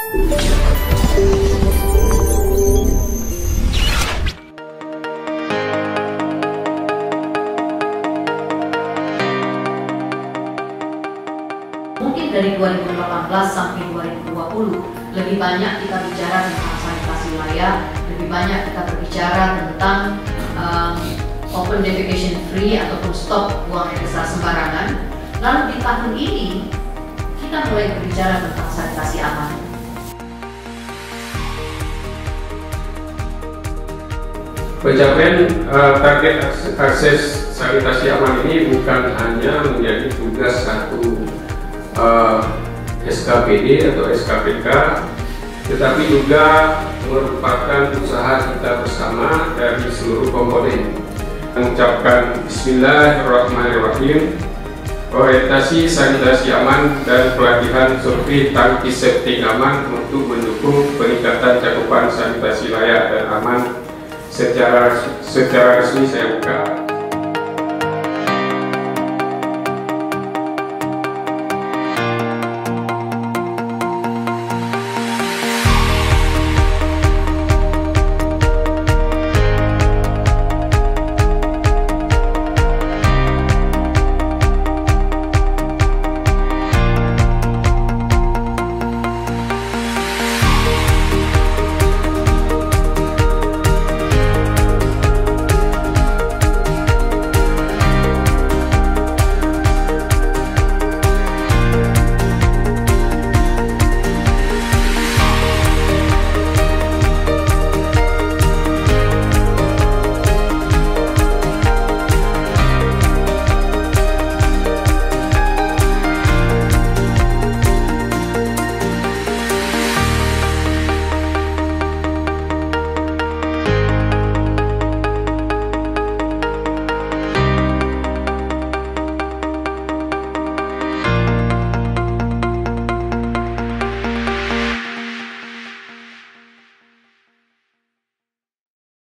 Mungkin dari 2018 sampai 2020 lebih banyak kita bicara tentang sanitasi wilayah, lebih banyak kita berbicara tentang open defecation free ataupun stop buang air besar sembarangan. Lalu di tahun ini kita mulai berbicara tentang sanitasi aman. Pencapaian target akses sanitasi aman ini bukan hanya menjadi tugas satu SKPD atau SKPK, tetapi juga merupakan usaha kita bersama dari seluruh komponen. Mengucapkan Bismillahirrahmanirrahim, orientasi sanitasi aman dan pelatihan survei tangki septic aman untuk mendukung peningkatan cakupan sanitasi layak dan aman secara resmi saya buka.